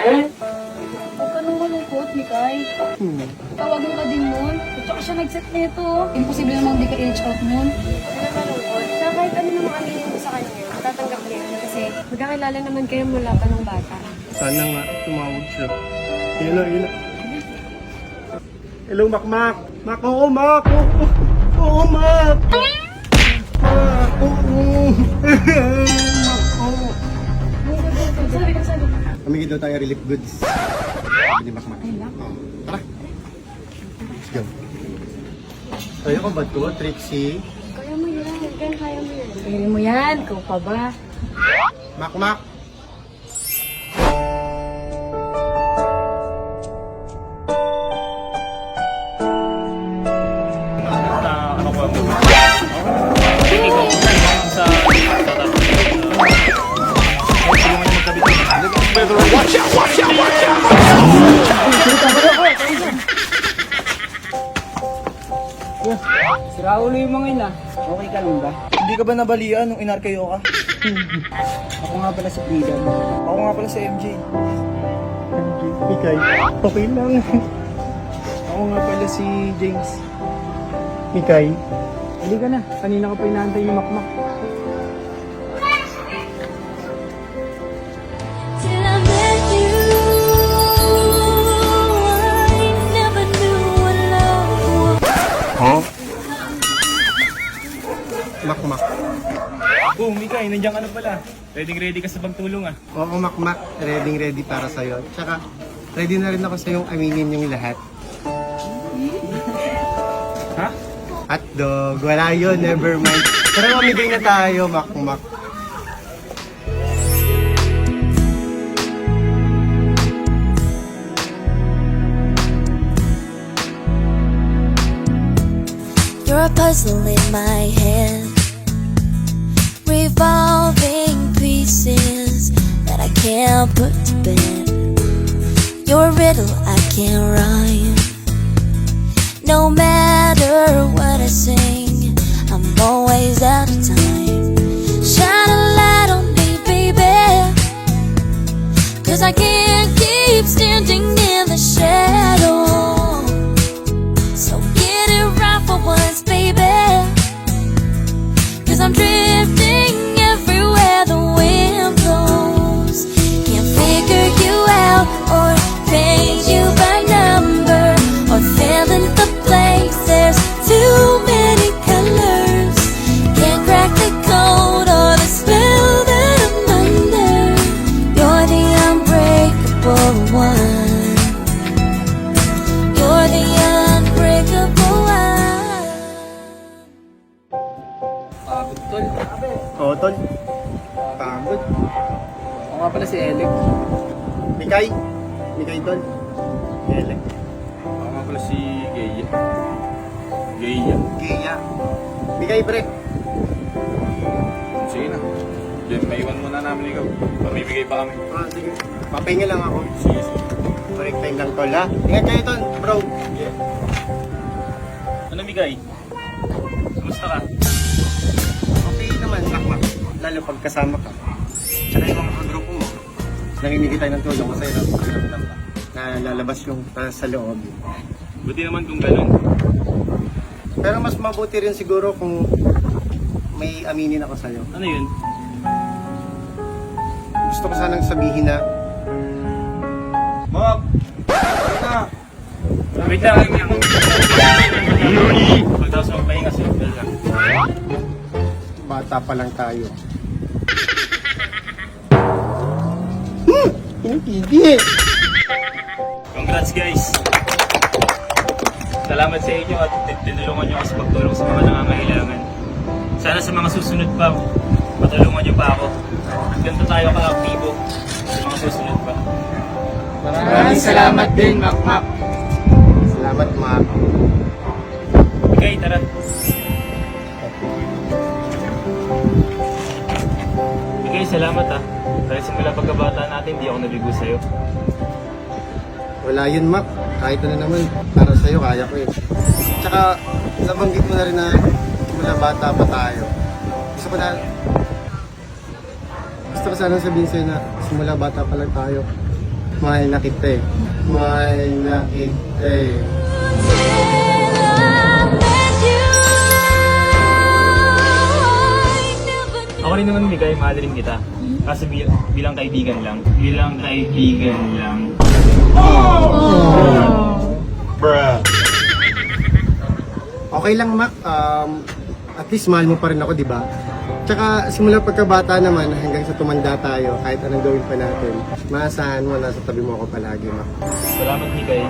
Huwag ka nang malungkot, Mikay. Tawagan ka din nun. At saka siya nag-set nito. Imposible namang di ka i-reach out nun. Ano malungkot? Sa kahit ano namang aminin mo sa kanya, matatanggap niya yun kasi magkakilala naman kayo mula pa nung bata. Sana nga tumawag siya. Hello. Hello, Makmak. Mak, oo, Mak. Oo, Mak. Mak, oo. Sabi. Amigin daw tayo relief goods. Sabi ni Makmak. Tara. Let's go. Kaya ko ba ito, Trixie? Kaya mo yan. Kaya mo yan. Pili mo yan. Ikaw pa ba? Makmak. Ano ko mo? Hindi ko sa Sira ulo yung mga ina. Okay ka lang ba? Hindi ka ba nabalian nung inarkayo ka? Ako nga pala si Freedom. Ako nga pala si MJ. Mikay, okay lang. Ako nga pala si James. Mikay, Hindi ka na. Kanina ka pa inaantay yung makmak. Till I met you, I never knew what love was. Makmak. Boom, Mikay, nandiyan ka na pala. Ready ka sa pagtulong ah. Oo, Makmak. Ready para sa'yo. Tsaka, ready na rin ako sa'yong aminin yung lahat. Ha? Hotdog. Wala yun, never mind. Pero mamigay na tayo, Makmak. You're a puzzle in my head, revolving pieces that I can't put to bed. You're a riddle I can't rhyme. No matter what I sing, I'm always out of time. Shine a light on me, baby, 'cause I can't keep standing in the shadow. So get it right for once, baby, 'cause I'm drifting everywhere the wind blows. Can't figure you out or paint you by number or fill in the blanks. There's too many colors. Can't crack the code or the spell that I'm under. You're the unbreakable one. You're the unbreakable one. Pagod tol. Oo, Tol. Pagod. Ako nga pala si Elec. Mikay. Mikay, Tol. Ele. Ako nga pala si Gaya. Gaya. Gaya. Mikay, pre. Sige na. Diyan, maiwan muna namin ikaw. Pamibigay pa kami. Ah, sige. Papahinga lang ako. Sige. Correct time lang, Tol, ha? Ingat kayo, Tol. Bro. Ano, Mikay? Kumusta ka? Okay naman, Makmak. Lalo pag kasama ka. Tsaka yung mga kagrupo mo. Nanginigi tayo ng tulong kasi na lalabas yung sa loob. Buti naman kung ganun. Pero mas mabuti rin siguro kung may aminin ako sa'yo. Ano yun? Gusto ko sanang sabihin na Mok! Wait lang. Pagdaos mo pahinga sa hotel lang. bata pa lang tayo. Pinipili! Congrats guys! Salamat sa inyo at tinulungan nyo kasi magtulong sa mga nangangailangan. Sana sa mga susunod pa, matulungan nyo pa ako. Ganito tayo ka-aktibo sa mga susunod pa. Maraming salamat din, Makmak. Salamat, Mak. Okay, tara. Okay, salamat ah. Dahil simula pagkabata natin, hindi ako nabigo sa'yo. Wala yun, Mak. Kahit ano naman, para sa'yo, kaya ko eh. Tsaka, nabanggit mo na rin na mula bata pa tayo. Gusto ko sana sabihin sa'yo na simula bata pa lang tayo. Mahal na kita eh. Mahal na kita eh. Ako rin naman, Migay, mahal rin kita. Kasi bilang kaibigan lang. Bilang kaibigan lang. Bruh. Okay lang, Mac. At least mahal mo pa rin ako, di ba? Tsaka simula pagkabata naman hanggang sa tumanda tayo, kahit anong gawin pa natin, maasahan mo, nasa tabi mo ako palagi, Mac. Salamat, Migay.